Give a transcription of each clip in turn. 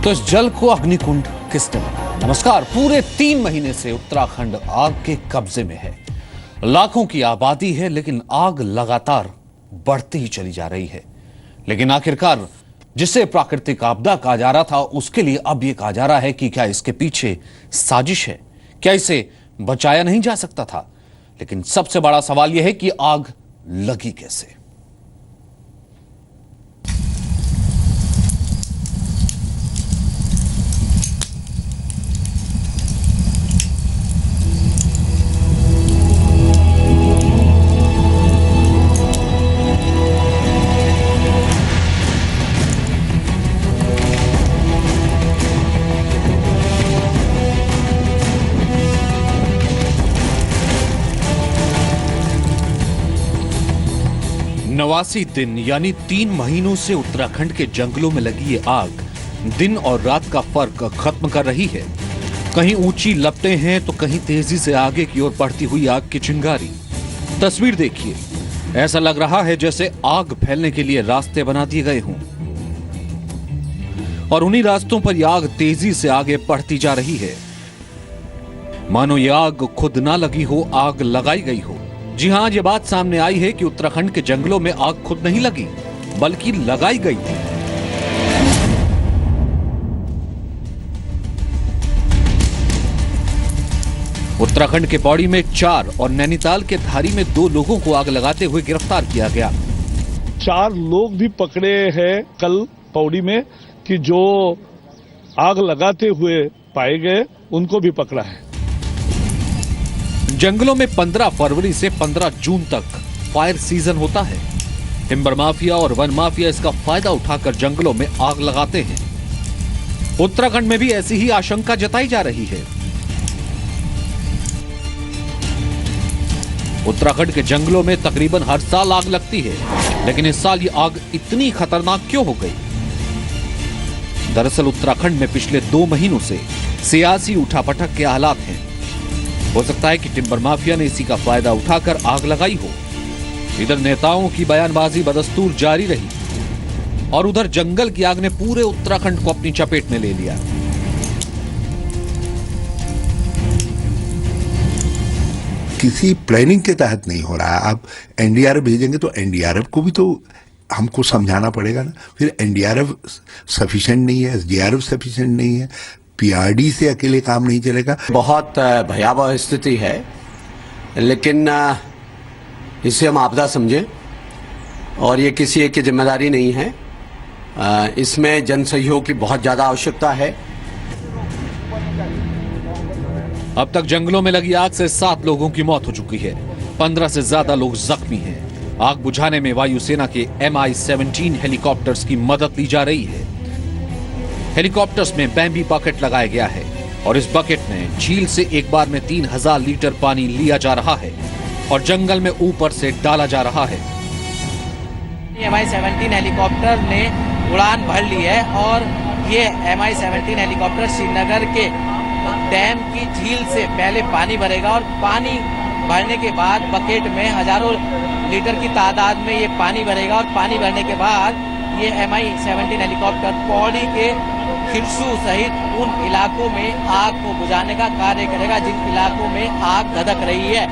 तो इस जल को अग्निकुंड किसने बनाया? नमस्कार। पूरे 3 महीने से उत्तराखंड आग के कब्जे में है। लाखों की आबादी है, लेकिन आग लगातार बढ़ती ही चली जा रही है। लेकिन आखिरकार जिसे प्राकृतिक आपदा कहा जा रहा था, उसके लिए अब यह कहा जा रहा है कि क्या इसके पीछे साजिश है? क्या इसे बचाया नहीं जा सकता था? लेकिन सबसे बड़ा सवाल यह है कि आग लगी कैसे? नवासी दिन यानी 3 महीनों से उत्तराखंड के जंगलों में लगी ये आग दिन और रात का फर्क खत्म कर रही है। कहीं ऊंची लपटें हैं तो कहीं तेजी से आगे की ओर बढ़ती हुई आग की चिंगारी। तस्वीर देखिए, ऐसा लग रहा है जैसे आग फैलने के लिए रास्ते बना दिए गए हों और उन्हीं रास्तों पर यह आग तेजी से आगे बढ़ती जा रही है। मानो ये आग खुद ना लगी हो, आग लगाई गई हो। जी हां, ये बात सामने आई है कि उत्तराखंड के जंगलों में आग खुद नहीं लगी, बल्कि लगाई गई थी। उत्तराखंड के पौड़ी में 4 और नैनीताल के धारी में 2 लोगों को आग लगाते हुए गिरफ्तार किया गया। 4 लोग भी पकड़े हैं कल पौड़ी में, कि जो आग लगाते हुए पाए गए, उनको भी पकड़ा है। जंगलों में 15 फरवरी से 15 जून तक फायर सीजन होता है। टिम्बर माफिया और वन माफिया इसका फायदा उठाकर जंगलों में आग लगाते हैं। उत्तराखंड में भी ऐसी ही आशंका जताई जा रही है। उत्तराखंड के जंगलों में तकरीबन हर साल आग लगती है, लेकिन इस साल ये आग इतनी खतरनाक क्यों हो गई? दरअसल उत्तराखंड में पिछले 2 महीनों से सियासी उठापटक के हालात हैं। हो सकता है कि टिम्बर माफिया ने इसी का फायदा उठाकर आग लगाई हो। इधर नेताओं की बयानबाजी बदस्तूर जारी रही और उधर जंगल की आग ने पूरे उत्तराखंड को अपनी चपेट में ले लिया। किसी प्लानिंग के तहत नहीं हो रहा है। आप एनडीआरएफ भेजेंगे तो एनडीआरएफ को भी तो हमको समझाना पड़ेगा ना। फिर एनडीआरएफ सफिशिएंट नहीं है, एसडीआरएफ सफिशिएंट नहीं है, पीआरडी से अकेले काम नहीं चलेगा। बहुत भयावह स्थिति है, लेकिन इसे हम आपदा समझें और ये किसी एक की जिम्मेदारी नहीं है। इसमें जन सहयोग की बहुत ज्यादा आवश्यकता है। अब तक जंगलों में लगी आग से 7 लोगों की मौत हो चुकी है। 15 से ज्यादा लोग जख्मी हैं। आग बुझाने में वायुसेना के MI-17 हेलीकॉप्टर्स की मदद ली जा रही है। हेलीकॉप्टर्स में बैम्बी बकेट लगाया गया है और इस बकेट में झील से एक बार में 3000 लीटर पानी लिया जा रहा है और जंगल में ऊपर से डाला जा रहा है। MI-17 हेलीकॉप्टर ने उड़ान भर ली है और ये MI-17 हेलीकॉप्टर श्रीनगर के डैम की झील से पहले पानी भरेगा और पानी भरने के बाद बकेट में हजारों लीटर की तादाद में ये पानी भरेगा और पानी भरने के बाद ये MI-17 हेलीकॉप्टर पौड़ी के खिरसू सहित उन इलाकों में आग को बुझाने का कार्य करेगा जिन इलाकों में आग धधक रही है।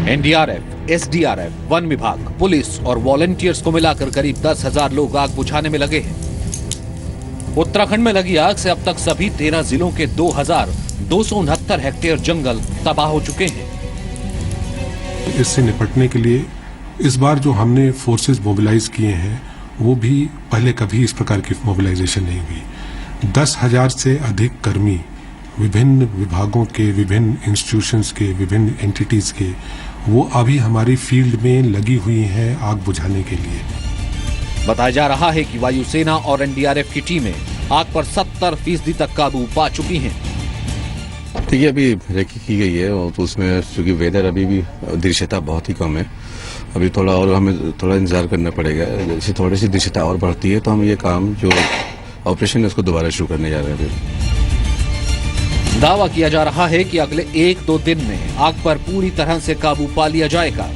एनडीआरएफ, एसडीआरएफ, वन विभाग, पुलिस और वॉलंटियर्स को मिलाकर करीब 10,000 लोग आग बुझाने में लगे हैं। उत्तराखंड में लगी आग से अब तक सभी 13 जिलों के 2269 हेक्टेयर जंगल तबाह हो चुके हैं। इससे निपटने के लिए इस बार जो हमने फोर्सेस मोबिलाइज किए हैं, वो भी पहले कभी इस प्रकार की मोबिलाइजेशन नहीं हुई। 10,000 से अधिक कर्मी विभिन्न विभागों के, विभिन्न इंस्टीट्यूशंस के, विभिन्न एंटिटीज के, वो अभी हमारी फील्ड में लगी हुई हैं आग बुझाने के लिए। बताया जा रहा है कि वायुसेना और एनडीआरएफ की टीमें आग पर 70% तक काबू पा चुकी हैं। देखिए, अभी रेकी की गई है और तो उसमें चूंकि वेदर अभी भी दृश्यता बहुत ही कम है, अभी थोड़ा और हमें थोड़ा इंतजार करना पड़ेगा। जैसे थोड़ी सी दृश्यता और बढ़ती है तो हम ये काम जो ऑपरेशन है उसको दोबारा शुरू करने जा रहे हैं। दावा किया जा रहा है कि अगले 1-2 दिन में आग पर पूरी तरह से काबू पा लिया जाएगा,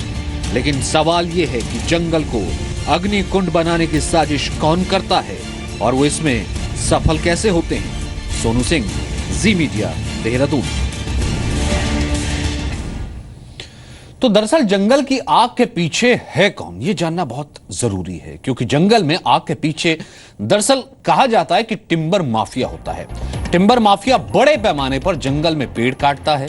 लेकिन सवाल ये है कि जंगल को अग्निकुंड बनाने की साजिश कौन करता है और वो इसमें सफल कैसे होते हैं? सोनू सिंह, जी मीडिया, देहरादून। तो दरअसल जंगल की आग के पीछे है कौन, यह जानना बहुत जरूरी है, क्योंकि जंगल में आग के पीछे दरअसल कहा जाता है कि टिम्बर माफिया होता है। टिम्बर माफिया बड़े पैमाने पर जंगल में पेड़ काटता है।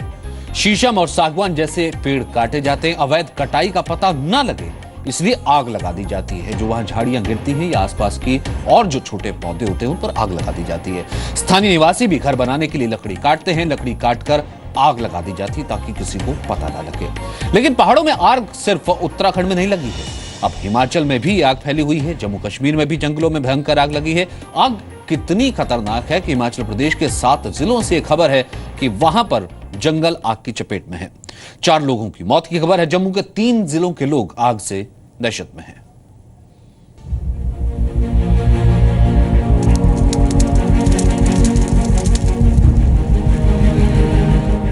शीशम और सागवान जैसे पेड़ काटे जाते हैं। अवैध कटाई का पता न लगे इसलिए आग लगा दी जाती है। जो वहां झाड़ियां गिरती हैं या आसपास की और जो छोटे पौधे होते हैं उन पर आग लगा दी जाती है। स्थानीय निवासी भी घर बनाने के लिए लकड़ी काटते हैं। लकड़ी काटकर आग लगा दी जाती है ताकि किसी को पता ना लगे। लेकिन पहाड़ों में आग सिर्फ उत्तराखंड में नहीं लगी है, अब हिमाचल में भी आग फैली हुई है। जम्मू कश्मीर में भी जंगलों में भयंकर आग लगी है। आग कितनी खतरनाक है कि हिमाचल प्रदेश के 7 जिलों से खबर है कि वहां पर जंगल आग की चपेट में है। 4 लोगों की मौत की खबर है। जम्मू के 3 जिलों के लोग आग से दहशत में हैं।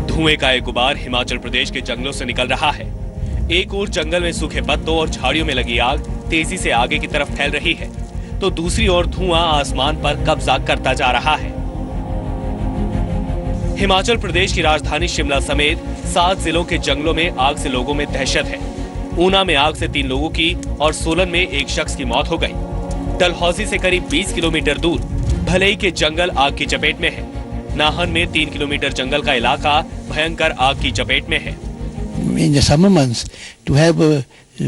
धुएं का एक गुबार हिमाचल प्रदेश के जंगलों से निकल रहा है। एक ओर जंगल में सूखे पत्तों और झाड़ियों में लगी आग तेजी से आगे की तरफ फैल रही है, तो दूसरी ओर धुआं आसमान पर कब्जा करता जा रहा है। हिमाचल प्रदेश की राजधानी शिमला समेत 7 जिलों के जंगलों में आग से लोगों में दहशत है। ऊना में आग से 3 लोगों की और सोलन में एक शख्स की मौत हो गई। डलहौजी से करीब 20 किलोमीटर दूर भलई के जंगल आग की चपेट में है। नाहन में 3 किलोमीटर जंगल का इलाका भयंकर आग की चपेट में है। In the summer months, to have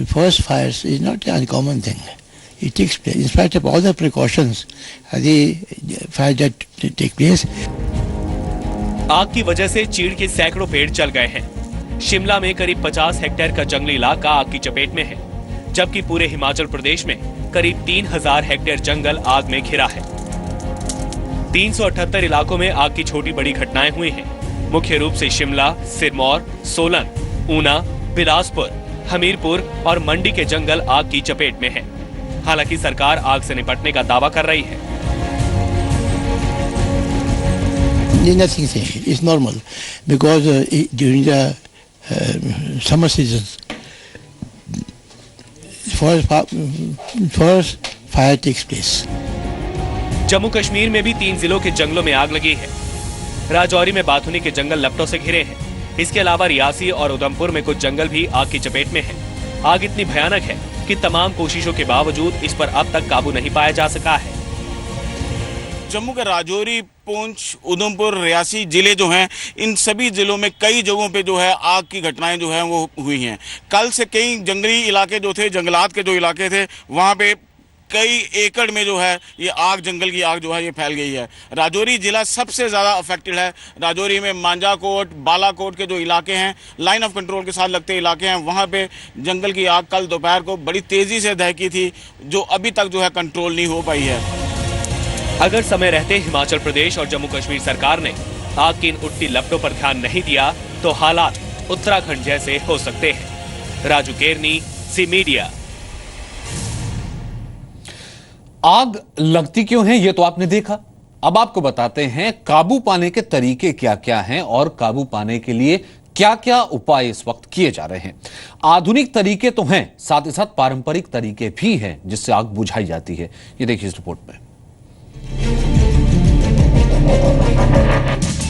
forest fires is not an uncommon thing. It takes place in spite of all the precautions. The fires that take place. आग की वजह से चीड़ के सैकड़ों पेड़ जल गए हैं। शिमला में करीब 50 हेक्टेयर का जंगली इलाका आग की चपेट में है, जबकि पूरे हिमाचल प्रदेश में करीब 3000 हेक्टेयर जंगल आग में घिरा है। 378 इलाकों में आग की छोटी बड़ी घटनाएं हुई हैं। मुख्य रूप से शिमला, सिरमौर, सोलन, ऊना, बिलासपुर, हमीरपुर और मंडी के जंगल आग की चपेट में हैं। हालांकि सरकार आग से निपटने का दावा कर रही है। Nothing saying. It's normal because during the summer seasons, forest fire takes place. Jammu Kashmir में भी 3 जिलों के जंगलों में आग लगी है। राजौरी में बाथुनी के जंगल लपटों से घिरे हैं। इसके अलावा रियासी और उधमपुर में कुछ जंगल भी आग की चपेट में हैं। आग इतनी भयानक है कि तमाम कोशिशों के बावजूद इस पर अब तक काबू नहीं पाया जा सका है। जम्मू के राजौरी, पुंछ, उधमपुर, रियासी जिले जो हैं, इन सभी जिलों में कई जगहों पे जो है आग की घटनाएं जो हैं वो हुई हैं। कल से कई जंगली इलाके जो थे, जंगलात के जो इलाके थे, वहाँ पे कई एकड़ में जो है ये आग, जंगल की आग जो है ये फैल गई है। राजौरी जिला सबसे ज़्यादा अफेक्टेड है। राजौरी में मांजाकोट, बालाकोट के जो इलाके हैं, लाइन ऑफ कंट्रोल के साथ लगते इलाके हैं, वहाँ पे जंगल की आग कल दोपहर को बड़ी तेज़ी से दहकी थी, जो अभी तक जो है कंट्रोल नहीं हो पाई है। अगर समय रहते हिमाचल प्रदेश और जम्मू कश्मीर सरकार ने आग की इन उठती लपटों पर ध्यान नहीं दिया तो हालात उत्तराखंड जैसे हो सकते हैं। राजू केरनी, सी मीडिया। आग लगती क्यों है ये तो आपने देखा। अब आपको बताते हैं काबू पाने के तरीके क्या क्या हैं और काबू पाने के लिए क्या क्या उपाय इस वक्त किए जा रहे हैं। आधुनिक तरीके तो हैं, साथ ही साथ पारंपरिक तरीके भी हैं जिससे आग बुझाई जाती है। ये देखिए इस रिपोर्ट में।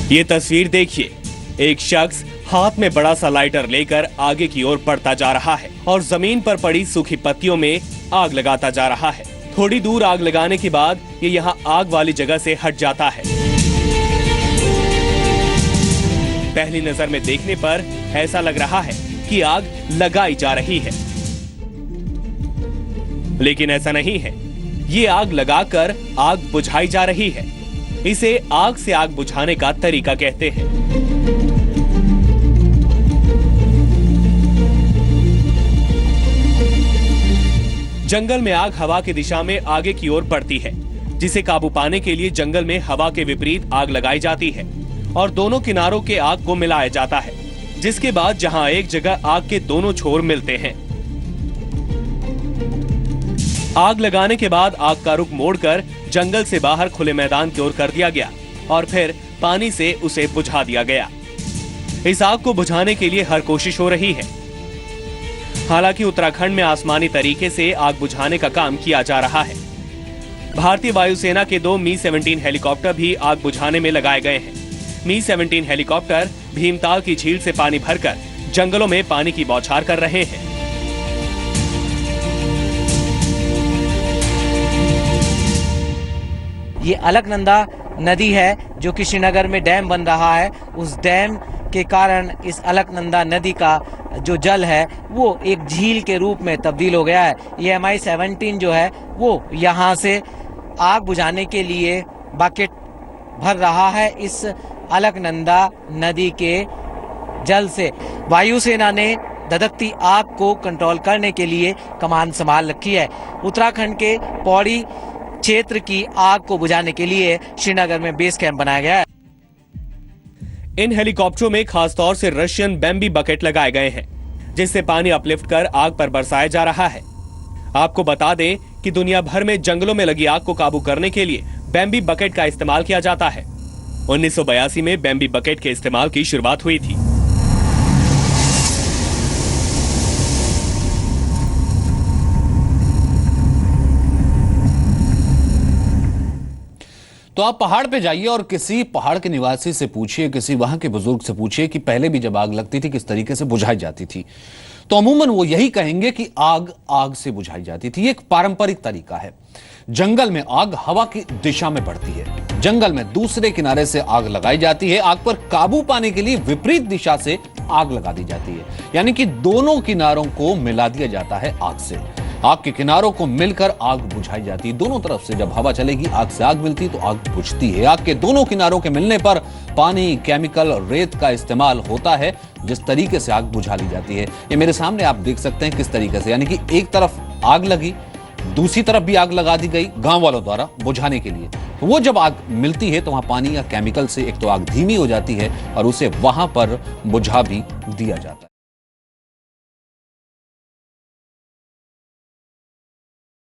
ये तस्वीर देखिए, एक शख्स हाथ में बड़ा सा लाइटर लेकर आगे की ओर बढ़ता जा रहा है और जमीन पर पड़ी सूखी पत्तियों में आग लगाता जा रहा है। थोड़ी दूर आग लगाने के बाद ये यहाँ आग वाली जगह से हट जाता है। पहली नजर में देखने पर ऐसा लग रहा है कि आग लगाई जा रही है, लेकिन ऐसा नहीं है। ये आग लगाकर आग बुझाई जा रही है। इसे आग से आग बुझाने का तरीका कहते हैं। जंगल में आग हवा की दिशा में आगे की ओर बढ़ती है, जिसे काबू पाने के लिए जंगल में हवा के विपरीत आग लगाई जाती है और दोनों किनारों के आग को मिलाया जाता है, जिसके बाद जहां एक जगह आग के दोनों छोर मिलते हैं। आग लगाने के बाद आग का रुख मोड़कर जंगल से बाहर खुले मैदान की ओर कर दिया गया और फिर पानी से उसे बुझा दिया गया। इस आग को बुझाने के लिए हर कोशिश हो रही है। हालांकि उत्तराखंड में आसमानी तरीके से आग बुझाने का काम किया जा रहा है। भारतीय वायुसेना के 2 मी-17 हेलीकॉप्टर भी आग बुझाने में लगाए गए हैं। मी-17 हेलीकॉप्टर भीमताल की झील से पानी भरकर जंगलों में पानी की बौछार कर रहे हैं। ये अलकनंदा नदी है जो कि श्रीनगर में डैम बन रहा है। उस डैम के कारण इस अलकनंदा नदी का जो जल है वो एक झील के रूप में तब्दील हो गया है। ये Mi-17 जो है वो यहाँ से आग बुझाने के लिए बकेट भर रहा है इस अलकनंदा नदी के जल से। वायुसेना ने धधकती आग को कंट्रोल करने के लिए कमान संभाल रखी है। उत्तराखंड के पौड़ी क्षेत्र की आग को बुझाने के लिए श्रीनगर में बेस कैंप बनाया गया है। इन हेलीकॉप्टरों में खासतौर से रशियन बैम्बी बकेट लगाए गए हैं, जिससे पानी अपलिफ्ट कर आग पर बरसाया जा रहा है। आपको बता दें कि दुनिया भर में जंगलों में लगी आग को काबू करने के लिए बैम्बी बकेट का इस्तेमाल किया जाता है। 1982 में बैम्बी बकेट के इस्तेमाल की शुरुआत हुई थी। तो आप पहाड़ पे जाइए और किसी पहाड़ के निवासी से पूछिए, किसी वहां के बुजुर्ग से पूछिए कि पहले भी जब आग लगती थी किस तरीके से बुझाई जाती थी, तो अमूमन वो यही कहेंगे कि आग से बुझाई जाती थी। ये एक पारंपरिक तरीका है। जंगल में आग हवा की दिशा में बढ़ती है। जंगल में दूसरे किनारे से आग लगाई जाती है। आग पर काबू पाने के लिए विपरीत दिशा से आग लगा दी जाती है, यानी कि दोनों किनारों को मिला दिया जाता है आग से। आग के किनारों को मिलकर आग बुझाई जाती है। दोनों तरफ से जब हवा चलेगी, आग से आग मिलती तो आग बुझती है। आग के दोनों किनारों के मिलने पर पानी, केमिकल, रेत का इस्तेमाल होता है जिस तरीके से आग बुझा ली जाती है। ये मेरे सामने आप देख सकते हैं किस तरीके से, यानी कि एक तरफ आग लगी, दूसरी तरफ भी आग लगा दी गई गांव वालों द्वारा बुझाने के लिए। तो वो जब आग मिलती है तो वहां पानी या केमिकल से एक तो आग धीमी हो जाती है और उसे वहां पर बुझा भी दिया जाता है।